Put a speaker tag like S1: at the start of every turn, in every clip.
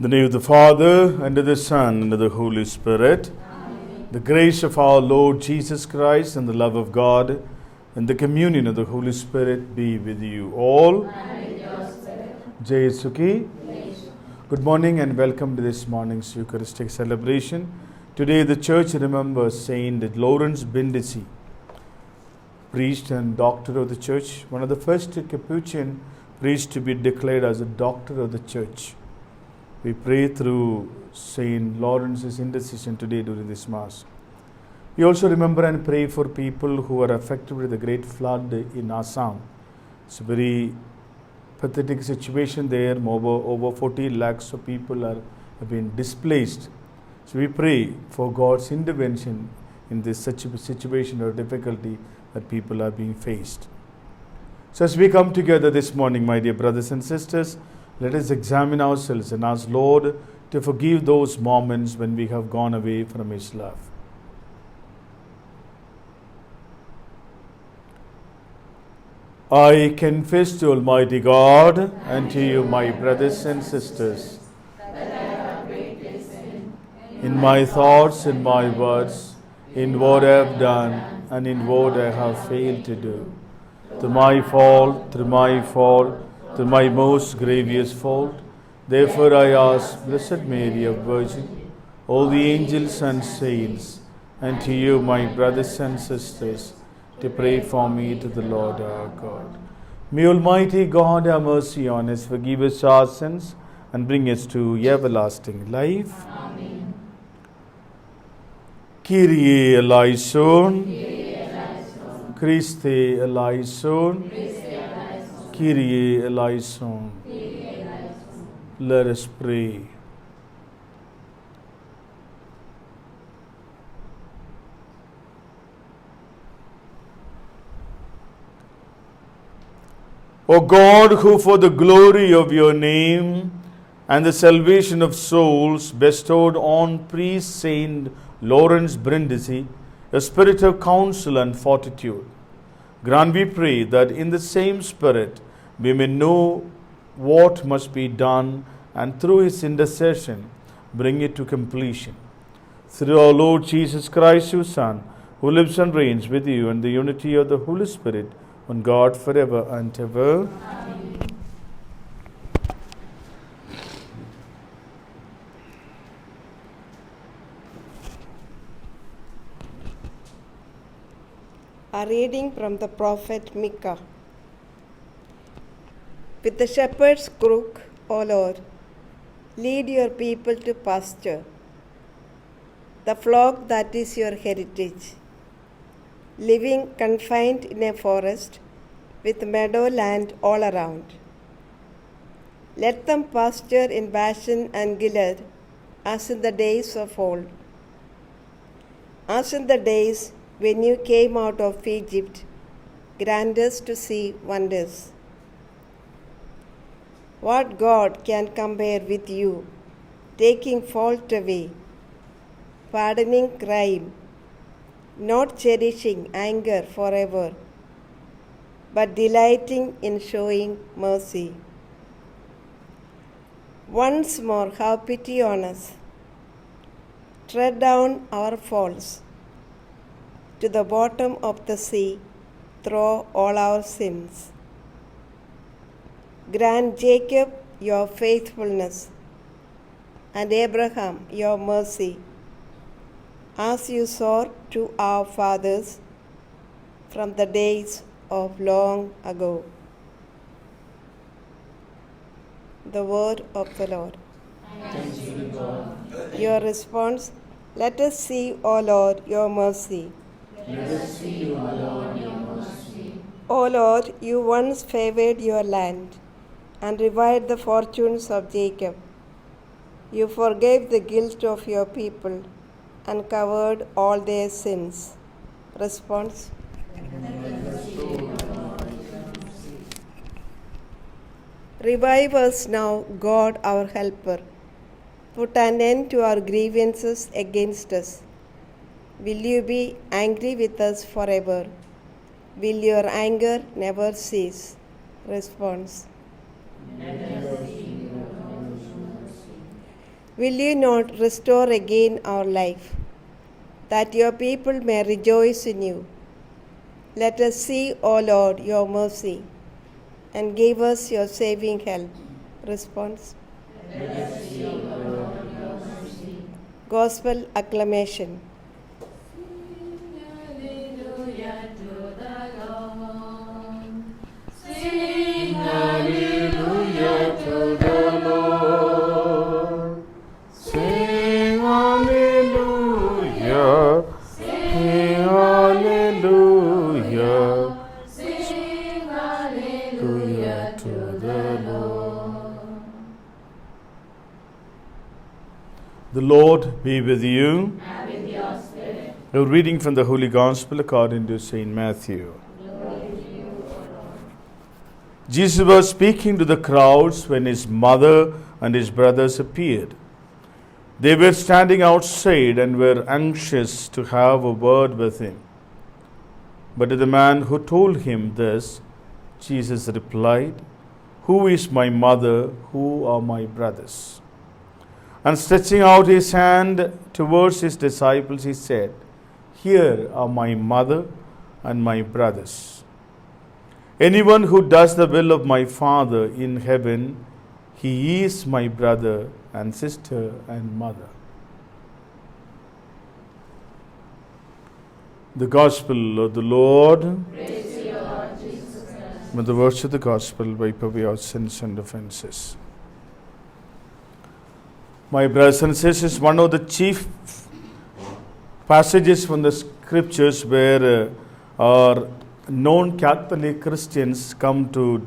S1: In the name of the Father, and of the Son, and of the Holy Spirit. Amen. The grace of our Lord Jesus Christ, and the love of God, and the communion of the Holy Spirit be with you all.
S2: And with your spirit.
S1: Jai Sukhi. Good morning and welcome to this morning's Eucharistic celebration. Today the Church remembers Saint Lawrence Brindisi, priest and doctor of the Church, one of the first Capuchin priests to be declared as a doctor of the Church. We pray through Saint Lawrence's intercession today during this Mass. We also remember and pray for people who are affected with the great flood in Assam. It's a very pathetic situation there. Over 14 lakhs of people have been displaced. So we pray for God's intervention in this such a situation or difficulty that people are being faced. So as we come together this morning, my dear brothers and sisters, let us examine ourselves and ask Lord to forgive those moments when we have gone away from His love. I confess to Almighty God and to you, my brothers and sisters,
S2: that I have greatly sinned
S1: in my thoughts, in my words, in what I have done, and in what I have failed to do. Through my fault, through my most grievous fault. Therefore I ask Blessed Mary, a Virgin, all the angels and saints, and to you, my brothers and sisters, to pray for me to the Lord our God. May Almighty God have mercy on us, forgive us our sins, and bring us to everlasting life.
S2: Amen.
S1: Kyrie eleison, Christe eleison, Kyrie eleison. Let us pray. O God, who for the glory of your name and the salvation of souls bestowed on priest Saint Lawrence Brindisi a spirit of counsel and fortitude, grant, we pray, that in the same spirit we may know what must be done, and through his intercession bring it to completion. Through our Lord Jesus Christ, your Son, who lives and reigns with you in the unity of the Holy Spirit, one God, forever and ever.
S2: Amen.
S3: A reading from the prophet Micah. With the shepherd's crook, O Lord, lead your people to pasture, the flock that is your heritage, living confined in a forest with meadowland all around. Let them pasture in Bashan and Gilead as in the days of old, as in the days when you came out of Egypt, grant us to see wonders. What God can compare with you, taking fault away, pardoning crime, not cherishing anger forever, but delighting in showing mercy? Once more have pity on us. Tread down our faults. To the bottom of the sea, throw all our sins. Grant Jacob your faithfulness and Abraham your mercy, as you swore to our fathers from the days of long ago. The word of the Lord.
S2: Thanks be to God.
S3: Your response, let us see, O Lord, your mercy.
S2: Let us see, O Lord, your mercy.
S3: O Lord, you once favored your land and revived the fortunes of Jacob. You forgave the guilt of your people and covered all their sins. Response. Revive us now, God our helper. Put an end to our grievances against us. Will you be angry with us forever? Will your anger never cease? Response. Will you not restore again our life, that your people may rejoice in you? Let us see, O Lord, your mercy, and give us your saving help. Response.
S2: Let us see, O Lord, your mercy.
S3: Gospel acclamation.
S2: Hallelujah to the Lord. Sing hallelujah to the Lord.
S1: Sing hallelujah. Sing hallelujah.
S2: Sing hallelujah to the Lord.
S1: The Lord be with you.
S2: And with your spirit.
S1: A reading from the Holy Gospel according to St. Matthew.
S2: Glory to you, O Lord.
S1: Jesus was speaking to the crowds when his mother and his brothers appeared. They were standing outside and were anxious to have a word with him. But to the man who told him this, Jesus replied, "Who is my mother? Who are my brothers?" And stretching out his hand towards his disciples, he said, "Here are my mother and my brothers. Anyone who does the will of my Father in heaven, he is my brother and sister and mother." The Gospel of the Lord.
S2: Praise to you, Lord Jesus Christ.
S1: May the words of the Gospel wipe away our sins and offenses. My brothers and sisters, one of the chief passages from the scriptures where our non-Catholic Christians come to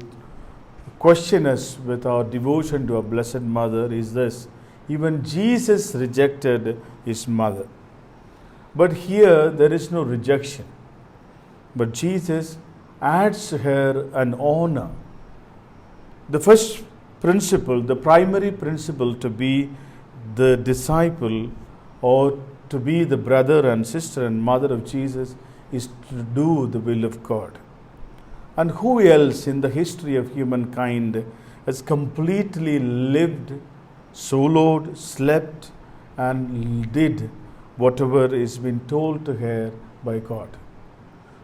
S1: question us with our devotion to our Blessed Mother is this: even Jesus rejected his mother. But here there is no rejection, but Jesus adds to her an honor. The first principle, the primary principle to be the disciple or to be the brother and sister and mother of Jesus is to do the will of God. And who else in the history of humankind has completely lived, soloed, slept, and did whatever is been told to her by God?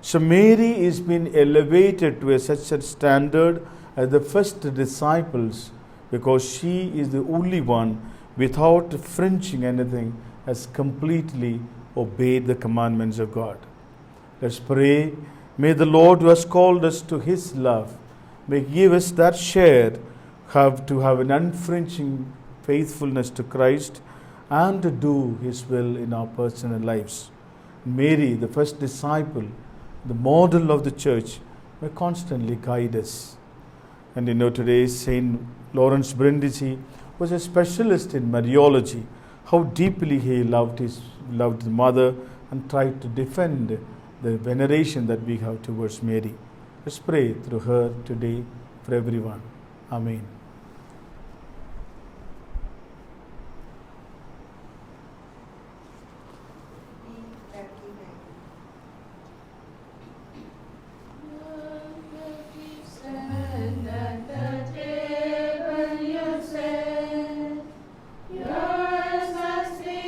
S1: So Mary is being elevated to such a standard as the first disciples, because she is the only one without fringing anything has completely obeyed the commandments of God. Let's pray. May the Lord who has called us to his love may give us that share, to have an unfringing faithfulness to Christ and to do his will in our personal lives. Mary, the first disciple, the model of the church, may constantly guide us. And today St. Lawrence Brindisi was a specialist in Mariology. How deeply he loved his mother and tried to defend the veneration that we have towards Mary. Let's pray through her today for everyone. Amen.
S2: Stand at the table, you said, yours must be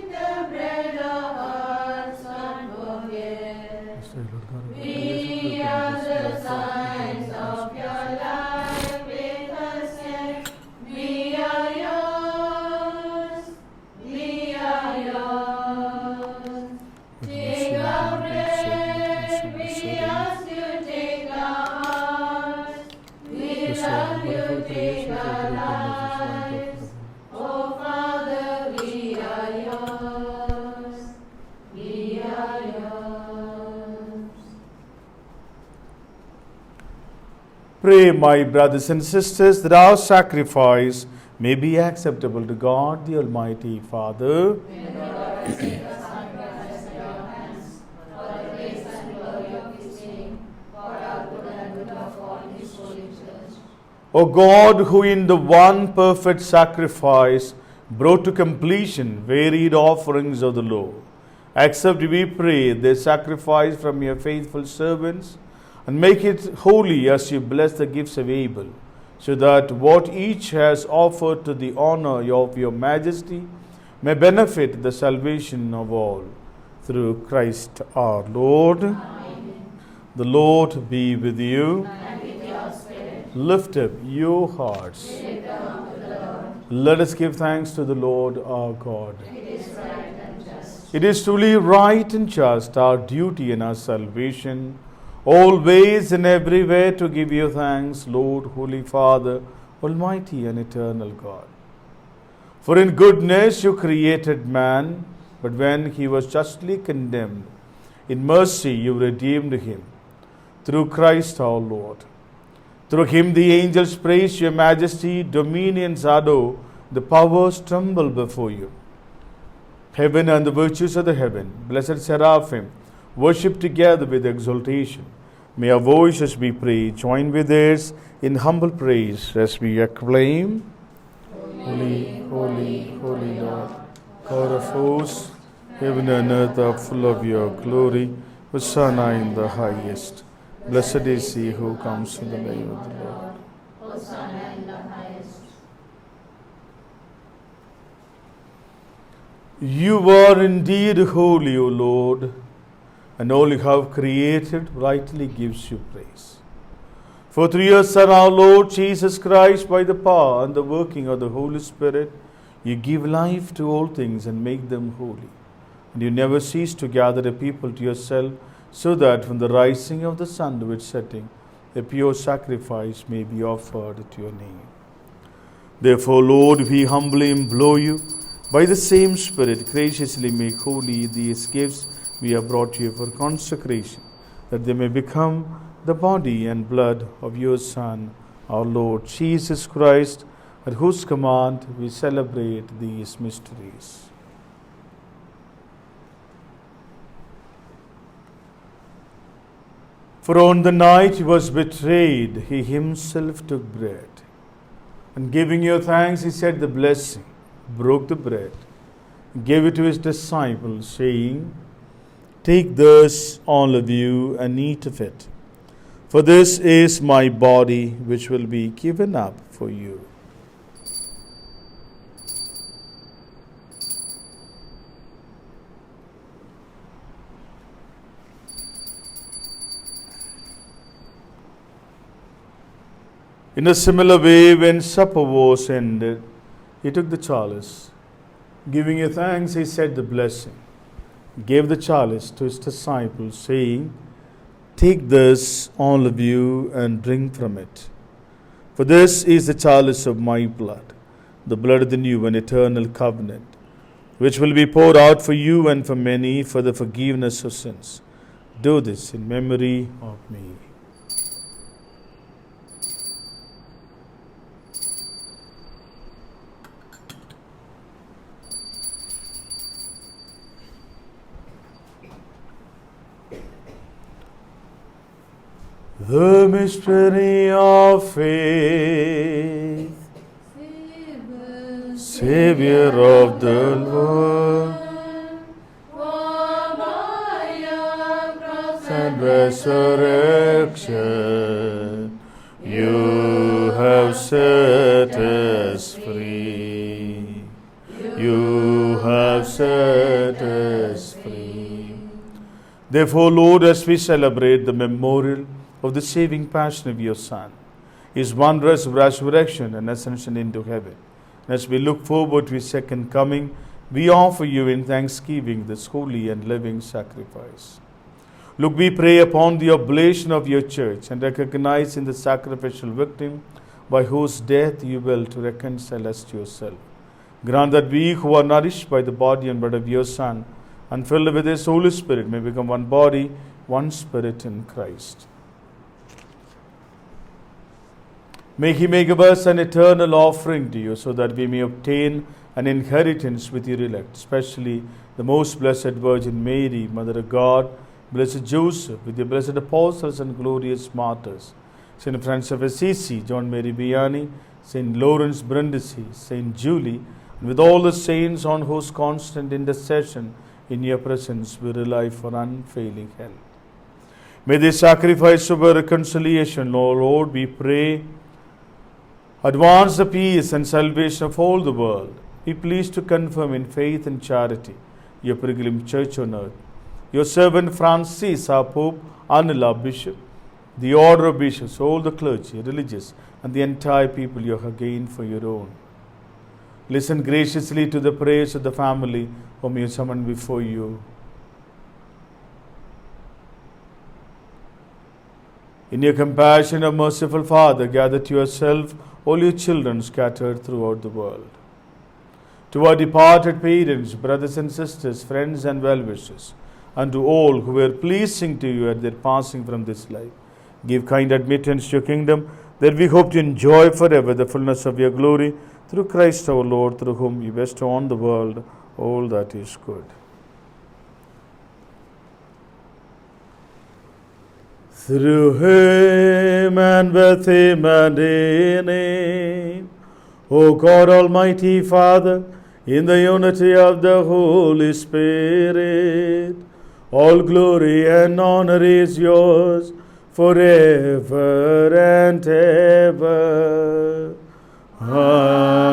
S2: the bread of hearts unforget. We are the signs of your life with us yet. We are yours, we are yours. Take our bread, we ask you take our hearts. We love you, take our lives. Oh Father, we are yours, we are yours.
S1: Pray, my brothers and sisters, that our sacrifice may be acceptable to God, the Almighty Father.
S2: May the Lord receive the sacrifice at your hands, for the praise and glory of his name, for our good and good of all his holy church.
S1: O God, who in the one perfect sacrifice brought to completion varied offerings of the law, accept, we pray, the sacrifice from your faithful servants, and make it holy as you bless the gifts of Abel, so that what each has offered to the honor of your majesty may benefit the salvation of all. Through Christ our Lord.
S2: Amen.
S1: The Lord be with you.
S2: And with your spirit.
S1: Lift up your hearts.
S2: Lift them up to the Lord.
S1: Let us give thanks to the Lord our God.
S2: It is right and just.
S1: It is truly right and just, our duty and our salvation, always and everywhere to give you thanks, Lord, Holy Father, Almighty and eternal God. For in goodness you created man, but when he was justly condemned, in mercy you redeemed him, through Christ our Lord. Through him the angels praise your majesty, dominions adore, the powers tremble before you. Heaven and the virtues of the heaven, blessed seraphim, worship together with exultation. May our voices, we pray, join with theirs in humble praise as we acclaim. Holy, holy, holy Lord, God of hosts, heaven and earth are full of your glory. Hosanna in the highest. Blessed is he who comes in the name of the Lord.
S2: Hosanna in the highest.
S1: You are indeed holy, O Lord, and all you have created rightly gives you praise. For through your Son, our Lord Jesus Christ, by the power and the working of the Holy Spirit, you give life to all things and make them holy. And you never cease to gather a people to yourself, so that from the rising of the sun to its setting, a pure sacrifice may be offered to your name. Therefore, Lord, we humbly implore you, by the same Spirit, graciously make holy these gifts we have brought to you for consecration, that they may become the body and blood of your Son, our Lord Jesus Christ, at whose command we celebrate these mysteries. For on the night he was betrayed, he himself took bread, and giving you thanks, he said the blessing, broke the bread, gave it to his disciples, saying, "Take this, all of you, and eat of it. For this is my body, which will be given up for you." In a similar way, when supper was ended, he took the chalice. Giving you thanks, he said the blessing, gave the chalice to his disciples, saying, "Take this, all of you, and drink from it. For this is the chalice of my blood, the blood of the new and eternal covenant, which will be poured out for you and for many for the forgiveness of sins. Do this in memory of me." The mystery of faith, Savior of the world,
S2: For by your cross
S1: and resurrection, you have set us free. You have set us free. Therefore, Lord, as we celebrate the memorial of the saving passion of your Son, his wondrous resurrection and ascension into heaven, and as we look forward to his second coming, we offer you in thanksgiving this holy and living sacrifice. Look, we pray upon the oblation of your church and recognize in the sacrificial victim by whose death you will to reconcile us to yourself. Grant that we who are nourished by the body and blood of your Son and filled with his Holy Spirit may become one body, one spirit in Christ. May he make of us an eternal offering to you, so that we may obtain an inheritance with your elect, especially the most blessed Virgin Mary, Mother of God, blessed Joseph, with your blessed apostles and glorious martyrs, Saint Francis of Assisi, John Mary Vianney, Saint Lawrence Brindisi, Saint Julie, and with all the saints on whose constant intercession in your presence we rely for unfailing help. May this sacrifice of our reconciliation, O Lord, we pray, Advance the peace and salvation of all the world. Be pleased to confirm in faith and charity your pilgrim church on earth. Your servant Francis, our Pope, Anil, our Bishop, the order of bishops, all the clergy, religious, and the entire people you have gained for your own. Listen graciously to the prayers of the family whom you summon before you. In your compassion, O merciful Father, gather to yourself all your children scattered throughout the world. To our departed parents, brothers and sisters, friends and well-wishers, and to all who were pleasing to you at their passing from this life, give kind admittance to your kingdom, that we hope to enjoy forever the fullness of your glory, through Christ our Lord, through whom you bestow on the world all that is good. Through him and with him and in him, O God Almighty Father, in the unity of the Holy Spirit, all glory and honor is yours forever and ever. Amen.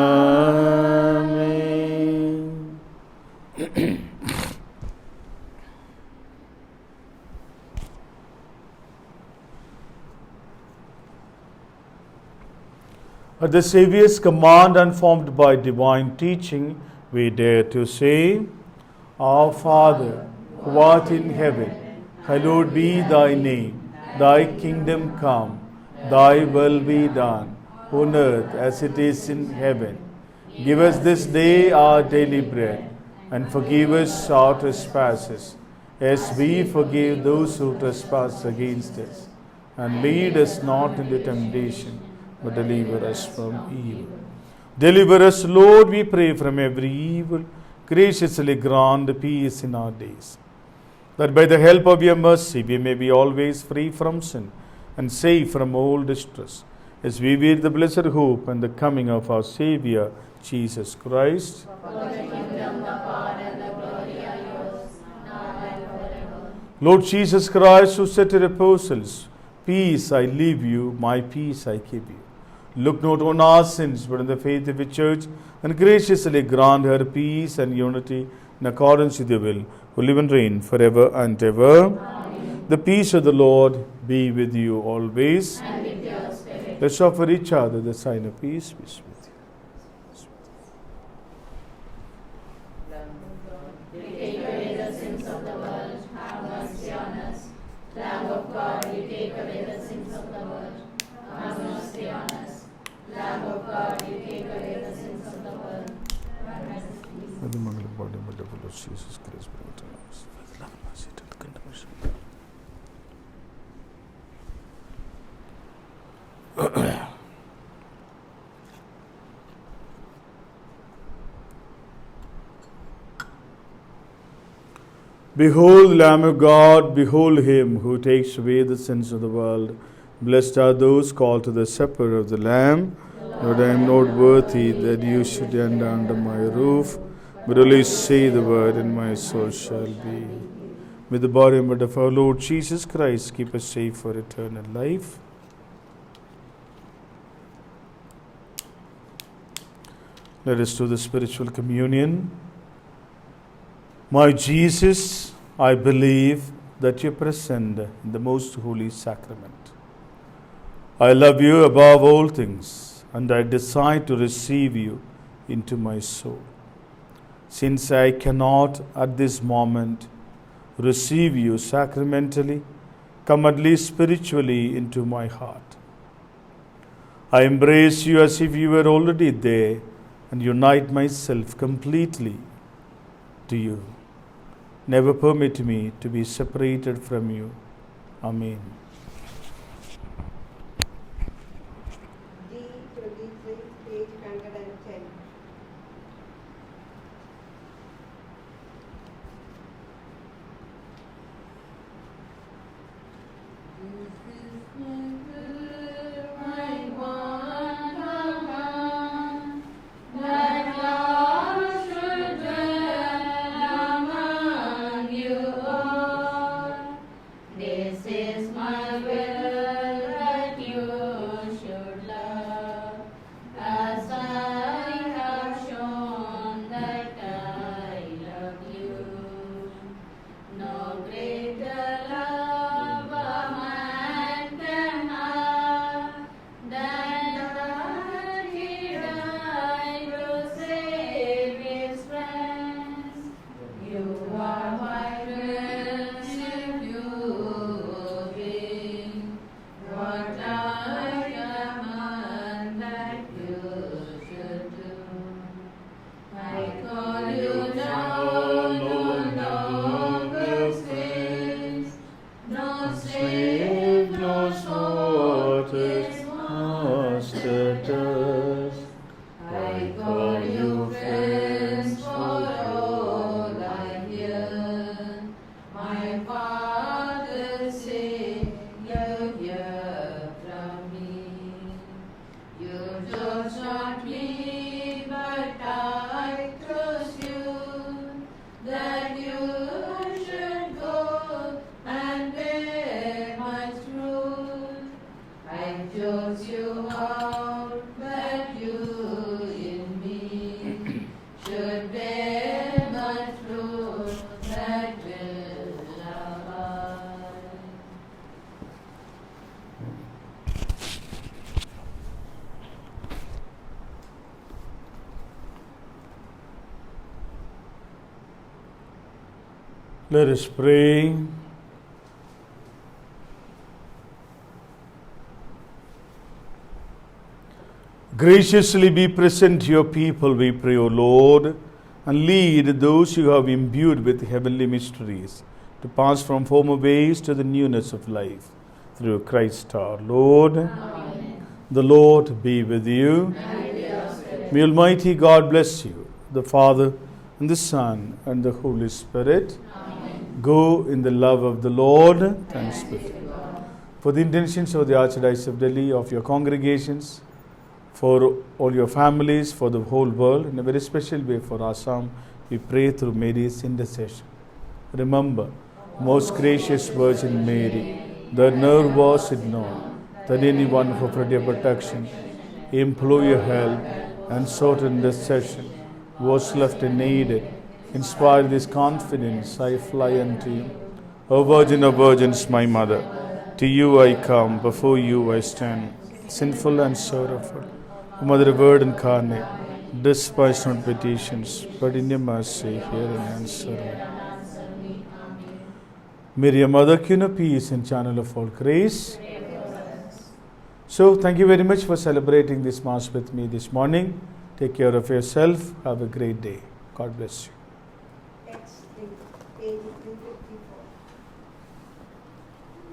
S1: At the Saviour's command and formed by divine teaching, we dare to say, Our Father, who art in heaven, hallowed be thy name. Thy kingdom come, thy will be done, on earth as it is in heaven. Give us this day our daily bread, and forgive us our trespasses, as we forgive those who trespass against us. And lead us not into temptation, but deliver us from evil. Deliver us, Lord, we pray, from every evil. Graciously grant peace in our days, that by the help of your mercy we may be always free from sin and safe from all distress, as we wait the blessed hope and the coming of our Saviour, Jesus Christ.
S2: For the kingdom, the power, and the glory are yours, now and forever.
S1: Lord Jesus Christ, who said to the apostles, Peace I leave you, my peace I give you. Look not on our sins, but on the faith of the Church, and graciously grant her peace and unity in accordance with your will, who live and reign forever and ever.
S2: Amen.
S1: The peace of the Lord be with you always.
S2: And with your spirit.
S1: Let's offer each other the sign of peace. Peace with you.
S2: You take away the sins of the world, have mercy on us. Lamb of God, you take away the sins of the world, have mercy on us. Lamb of God, you take away the sins of the world, have mercy.
S1: May the mangled body and blood of Lord Jesus Christ be with us. With love and mercy and condemnation. Behold the Lamb of God, behold him who takes away the sins of the world. Blessed are those called to the supper of the Lamb. Lord, I am not worthy that you should enter under my roof, but only say the word, and my soul shall be. May the body and blood of our Lord Jesus Christ keep us safe for eternal life. Let us do the spiritual communion. My Jesus, I believe that you are present in the most holy sacrament. I love you above all things, and I desire to receive you into my soul. Since I cannot at this moment receive you sacramentally, come at least spiritually into my heart. I embrace you as if you were already there, and unite myself completely to you. Never permit me to be separated from you. Amen.
S3: D23, page 110.
S2: This is my
S1: Let us pray. Graciously be present to your people, we pray, O Lord, and lead those you have imbued with heavenly mysteries to pass from former ways to the newness of life. Through Christ our Lord.
S2: Amen.
S1: The Lord be with you.
S2: And with your spirit.
S1: May Almighty God bless you, the Father, and the Son, and the Holy Spirit.
S2: Amen.
S1: Go in the love of the Lord. Thanks be to God. For the intentions of the Archdiocese of Delhi, of your congregations, for all your families, for the whole world, in a very special way for Assam, we pray through Mary's intercession. Remember, most gracious Virgin Mary, that never was it known that anyone who for your protection, implore your help, and sought intercession, was left unaided. Inspire this confidence, I fly unto you. O Virgin of Virgins, my Mother, to you I come, before you I stand, sinful and sorrowful. O Mother of Word incarnate, despise not petitions, but in your mercy hear and answer me. Mary, your Mother, Queen of Peace and Channel of all grace. So, thank you very much for celebrating this Mass with me this morning. Take care of yourself. Have a great day. God bless you.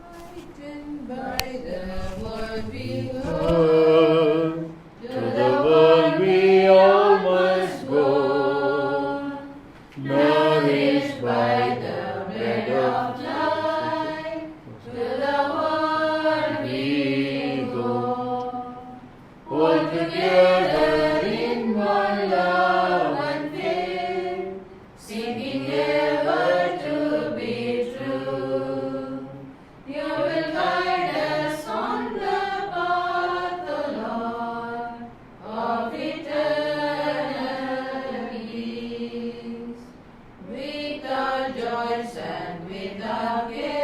S2: Lightened by the word we
S1: To the world we all must go, nourished by the bread of life. To the world we go, all together in one love and faith, seeking ever to be true. You will guide us on the path, O Lord, of eternal peace. With our joys and with our cares,